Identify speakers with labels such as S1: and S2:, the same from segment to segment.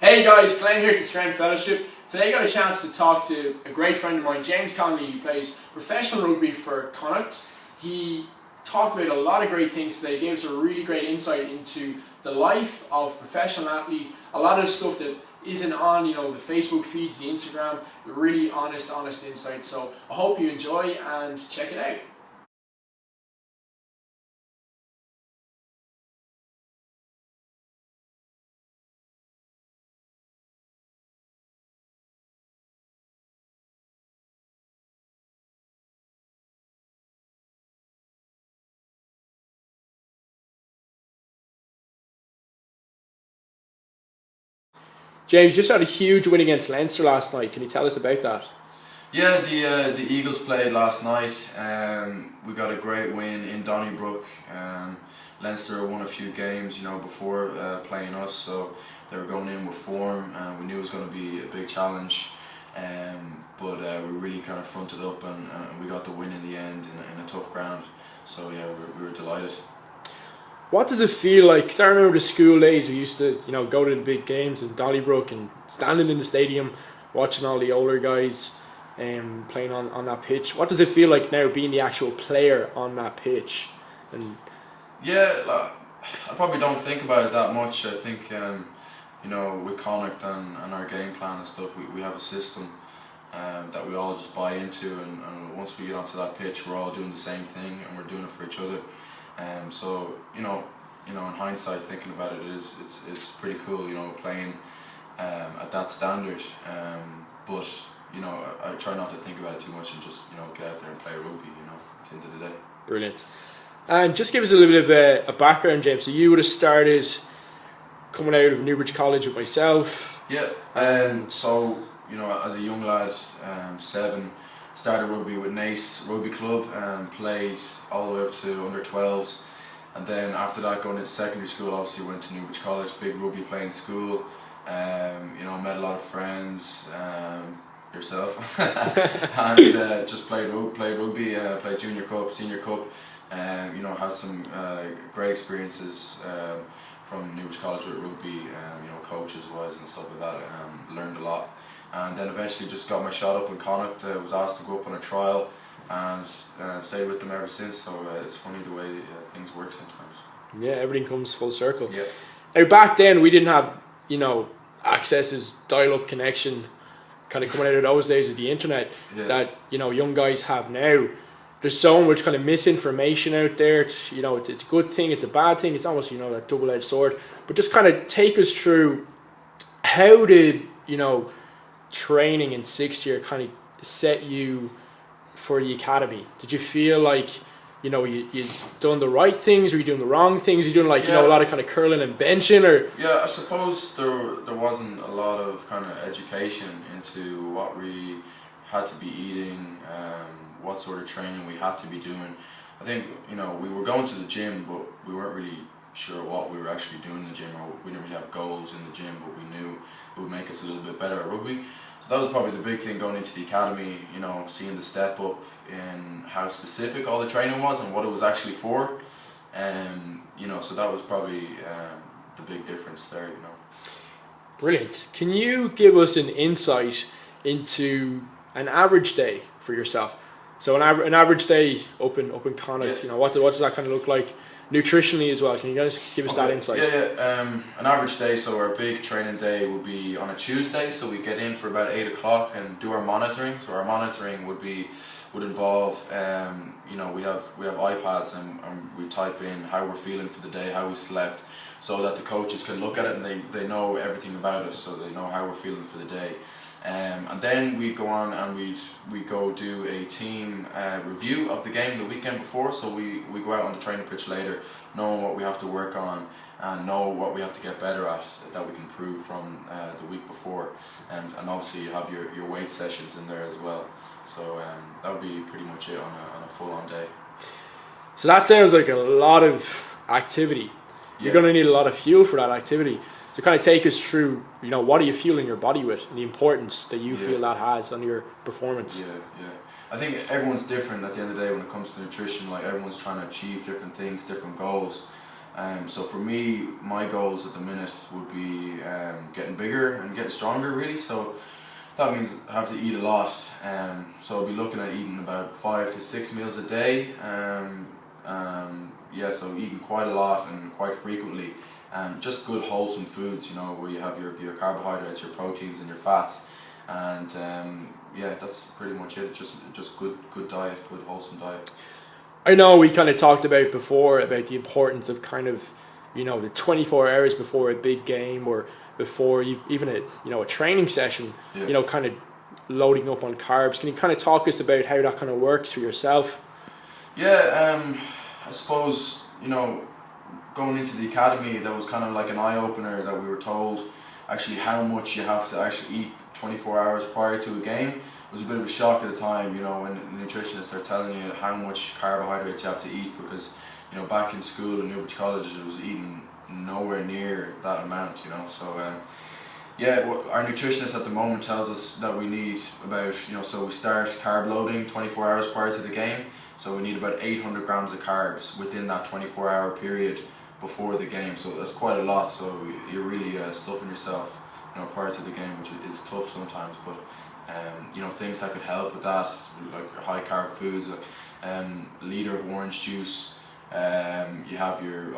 S1: Hey guys, Glenn here to Strength Fellowship. Today I got a chance to talk to a great friend of mine, James Connolly, who plays professional rugby for Connolly. He talked about a lot of great things today, gave us a really great insight into the life of professional athletes, a lot of stuff that isn't on, the Facebook feeds, the Instagram, really honest insight. So I hope you enjoy and check it out. James, you just had a huge win against Leinster last night. Can you tell us about that?
S2: Yeah, the Eagles played last night. We got a great win in Donnybrook. Leinster won a few games, before playing us, so they were going in with form, and we knew it was going to be a big challenge. But we really kind of fronted up, and we got the win in the end in a tough ground. So yeah, we were delighted.
S1: What does it feel like? Because I remember the school days we used to, go to the big games in Donnybrook and standing in the stadium, watching all the older guys playing on that pitch. What does it feel like now being the actual player on that pitch? And
S2: yeah, I probably don't think about it that much. I think with Connacht and our game plan and stuff, we have a system that we all just buy into, and once we get onto that pitch, we're all doing the same thing and we're doing it for each other. So in hindsight, thinking about it, it's pretty cool, playing at that standard. But I try not to think about it too much and just get out there and play rugby. At the end of the day. Brilliant. And just give us a little bit of a background, James. So you would have started coming out of Newbridge College with myself. Yeah. So as a young lad, 7. Started rugby with Naas Rugby Club and played all the way up to under 12s, and then after that going into secondary school, obviously went to Newbridge College, big rugby playing school. Met a lot of friends, yourself, and just played rugby, played junior cup, senior cup, had some great experiences from Newbridge College with rugby, coaches wise and stuff like that. Learned a lot. And then eventually just got my shot up in Connacht. Was asked to go up on a trial, and stayed with them ever since. So it's funny the way things work sometimes.
S1: Yeah, everything comes full circle.
S2: Yeah.
S1: Now back then we didn't have access as dial-up connection, kind of coming out of those days of the internet that young guys have now. There's so much kind of misinformation out there. It's it's a good thing, it's a bad thing. It's almost that double-edged sword. But just kind of take us through, how did training in 6th year kind of set you for the academy? Did you feel like you done the right things? Were you doing the wrong things? Were you doing a lot of kind of curling and benching? Or
S2: I suppose there wasn't a lot of kind of education into what we had to be eating, what sort of training we had to be doing. I think we were going to the gym, but we weren't really sure what we were actually doing in the gym, or we didn't really have goals in the gym, but we knew it would make us a little bit better at rugby. So that was probably the big thing going into the academy, seeing the step up in how specific all the training was and what it was actually for. So that was probably the big difference there.
S1: Brilliant. Can you give us an insight into an average day for yourself? So an average day up in Connacht, what does that kind of look like nutritionally as well? Can you guys give us that insight?
S2: An average day, so our big training day will be on a Tuesday, so we get in for about 8 o'clock and do our monitoring. So our monitoring would involve we have iPads, and we type in how we're feeling for the day, how we slept, so that the coaches can look at it and they know everything about us, so they know how we're feeling for the day. And then we go on and we go do a team review of the game the weekend before. So we go out on the training pitch later, knowing what we have to work on and know what we have to get better at, that we can improve from the week before. And obviously you have your weight sessions in there as well. So that would be pretty much it on a full-on day.
S1: So that sounds like a lot of activity. You're going to need a lot of fuel for that activity. So kind of take us through, what are you fueling your body with, and the importance that you feel that has on your performance?
S2: Yeah. I think everyone's different at the end of the day when it comes to nutrition. Like, everyone's trying to achieve different things, different goals. So for me, my goals at the minute would be getting bigger and getting stronger really. So that means I have to eat a lot. So I'll be looking at eating about 5 to 6 meals a day. So eating quite a lot and quite frequently. Just good wholesome foods, where you have your carbohydrates, your proteins and your fats. And that's pretty much it. Just good diet, good wholesome diet.
S1: I know we kind of talked about before about the importance of kind of, the 24 hours before a big game or before even a training session, kind of loading up on carbs. Can you kind of talk us about how that kind of works for yourself?
S2: Yeah, I suppose, going into the academy, that was kind of like an eye-opener that we were told actually how much you have to actually eat 24 hours prior to a game. It was a bit of a shock at the time, when the nutritionists are telling you how much carbohydrates you have to eat, because back in school in Newbridge College I was eating nowhere near that amount, so our nutritionist at the moment tells us that we need about, so we start carb loading 24 hours prior to the game, so we need about 800 grams of carbs within that 24-hour period before the game, so that's quite a lot. So you're really stuffing yourself prior to the game, which is tough sometimes, but things that could help with that, like high carb foods, like a liter of orange juice. You have your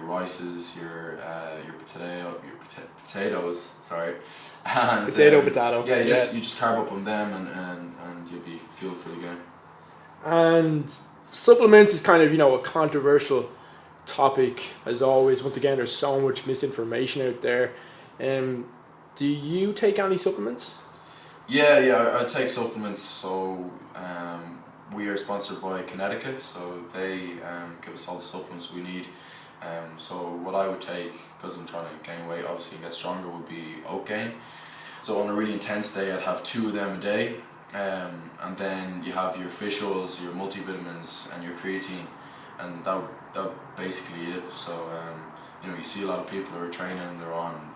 S2: rices, your potatoes. Sorry, and
S1: potato.
S2: Yeah, you just carb up on them, and you'll be fueled for the game.
S1: And supplements is kind of a controversial topic as always. Once again, there's so much misinformation out there. Do you take any supplements?
S2: Yeah, I take supplements. So we are sponsored by Connolly, so they give us all the supplements we need. So what I would take, because I'm trying to gain weight obviously and get stronger, would be oat gain. So on a really intense day I'd have 2 of them a day, and then you have your fish oils, your multivitamins and your creatine, and that basically it. So you see a lot of people who are training and they're on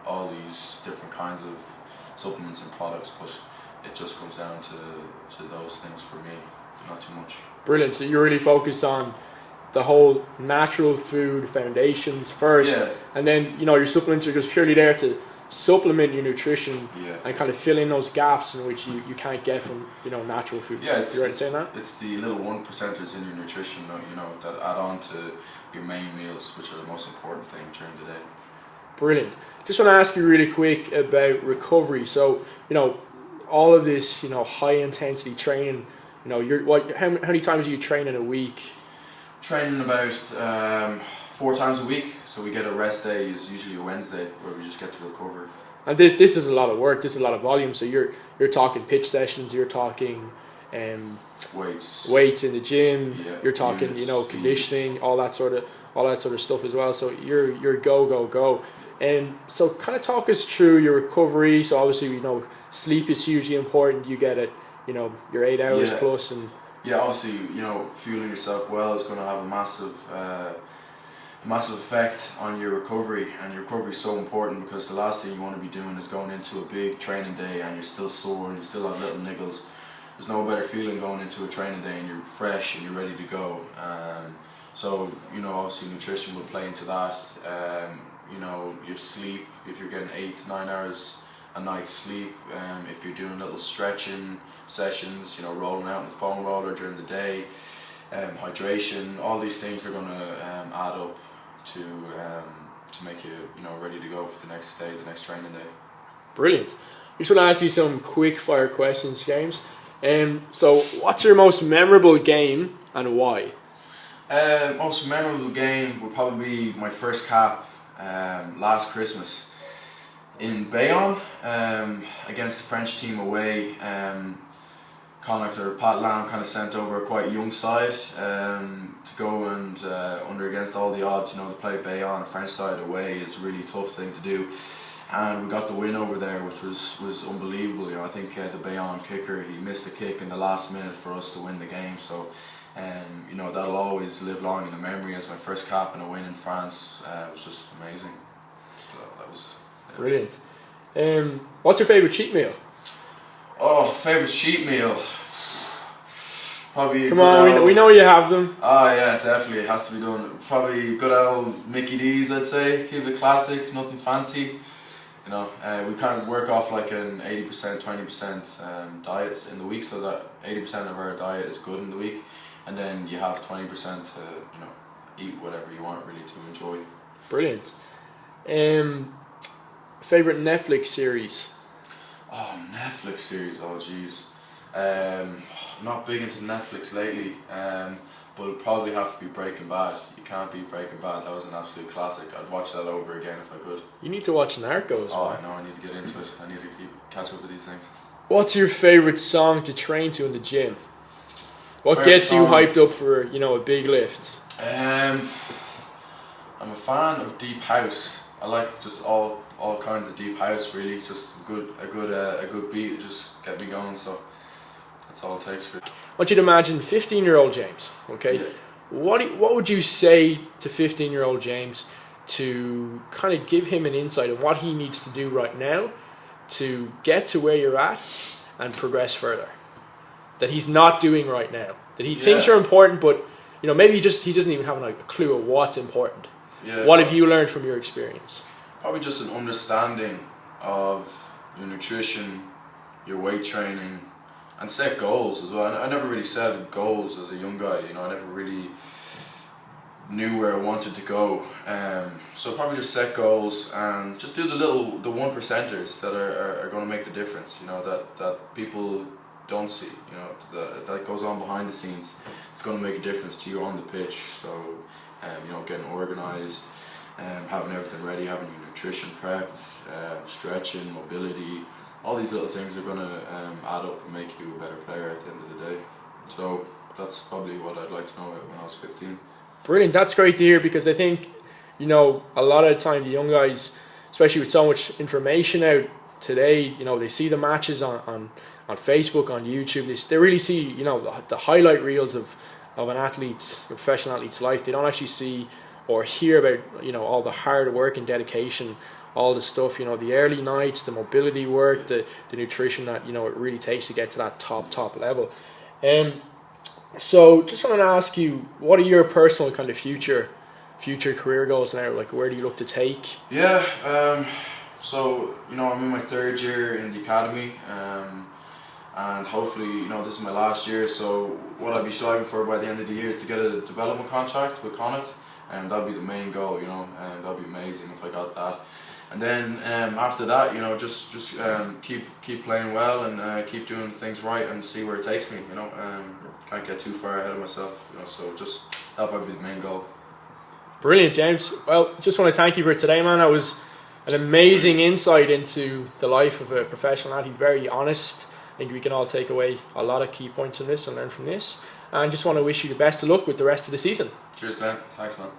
S2: all these different kinds of supplements and products, but it just comes down to those things for me, not too much.
S1: Brilliant. So you're really focused on the whole natural food foundations first, and then your supplements are just purely there to supplement your nutrition and kind of fill in those gaps in which you can't get from natural foods.
S2: Yeah,
S1: you right saying that?
S2: It's the little 1%ers in your nutrition that add on to your main meals, which are the most important thing during the day.
S1: Brilliant. Just want to ask you really quick about recovery. So all of this high intensity training, how many times do you train in a week?
S2: Training about 4 times a week, so we get a rest day, is usually a Wednesday, where we just get to recover.
S1: And this is a lot of work, this is a lot of volume, so you're talking pitch sessions, you're talking weights in the gym, you're talking units, conditioning, all that sort of stuff as well, so you're go. And so kind of talk us through your recovery. So obviously sleep is hugely important, you get it your 8 hours plus, and
S2: obviously fueling yourself well is going to have a massive effect on your recovery, and your recovery is so important because the last thing you want to be doing is going into a big training day and you're still sore and you still have little niggles. There's no better feeling going into a training day and you're fresh and you're ready to go. So obviously nutrition will play into that. Your sleep, if you're getting 8 to 9 hours a night sleep, if you're doing little stretching sessions, rolling out on the foam roller during the day, hydration, all these things are going to add up to make you ready to go for the next day, the next training day.
S1: Brilliant. I just want to ask you some quick fire questions, James. So what's your most memorable game and why?
S2: Most memorable game would probably be my first cap last Christmas in Bayonne against the French team away. Connacht or Pat Lam kind of sent over a quite young side to go and under against all the odds. To play Bayonne, a French side away, is a really tough thing to do, and we got the win over there, which was unbelievable. I think the Bayonne kicker, he missed a kick in the last minute for us to win the game. So that'll always live long in the memory as my first cap and a win in France. It was just amazing. So that was
S1: brilliant. What's your favourite cheat meal?
S2: Oh, favourite cheat meal. Probably.
S1: Come on, we know you have them.
S2: Oh yeah, definitely, it has to be done. Probably good old Mickey D's, I'd say. Keep it classic, nothing fancy. You know, we kind of work off like an 80%, 20% diet in the week, so that 80% of our diet is good in the week, and then you have 20% to, you know, eat whatever you want really to enjoy.
S1: Brilliant. Favorite Netflix series?
S2: Oh, Netflix series. Oh, jeez. Not big into Netflix lately. But it'll probably have to be Breaking Bad. You can't beat Breaking Bad. That was an absolute classic. I'd watch that over again if I could.
S1: You need to watch Narcos.
S2: Oh, I know. I need to get into it. I need to catch up with these things.
S1: What's your favorite song to train to in the gym? What gets you hyped up for, you know, a big lift?
S2: I'm a fan of deep house. I like just all kinds of deep house. Really, just a good beat. Just get me going. So. That's all it takes for it.
S1: I want you to imagine 15-year-old James, okay? Yeah. What would you say to 15-year-old James to kind of give him an insight on what he needs to do right now to get to where you're at and progress further? That he's not doing right now. That he thinks are important, but you know, maybe he doesn't even have like a clue of what's important.
S2: Yeah.
S1: What have you learned from your experience?
S2: Probably just an understanding of your nutrition, your weight training, and set goals as well. I never really set goals as a young guy, you know, I never really knew where I wanted to go. So probably just set goals and just do the 1%ers that are going to make the difference, you know, that people don't see, you know, that goes on behind the scenes. It's going to make a difference to you on the pitch. So, you know, getting organised, having everything ready, having your nutrition prepped, stretching, mobility. All these little things are going to add up and make you a better player at the end of the day. So that's probably what I'd like to know when I was 15.
S1: Brilliant. That's great to hear, because I think, you know, a lot of the time the young guys, especially with so much information out today, you know, they see the matches on Facebook, on YouTube. They really see, you know, the highlight reels of an athlete's, a professional athlete's life. They don't actually see or hear about, you know, all the hard work and dedication, all the stuff, you know, the early nights, the mobility work, the nutrition that, you know, it really takes to get to that top level. So just want to ask you, what are your personal kind of future career goals now? Like, where do you look to take?
S2: Yeah, so, you know, I'm in my 3rd year in the academy, and hopefully, you know, this is my last year, so what I'll be striving for by the end of the year is to get a development contract with Connolly, and that'll be the main goal, you know, and that'll be amazing if I got that. And then after that, you know, just keep playing well and keep doing things right and see where it takes me. You know, can't get too far ahead of myself. You know, so just that'll probably be the main goal.
S1: Brilliant, James. Well, just want to thank you for today, man. That was an amazing insight into the life of a professional athlete. Very honest. I think we can all take away a lot of key points from this and learn from this. And just want to wish you the best of luck with the rest of the season.
S2: Cheers, Glenn. Thanks, man.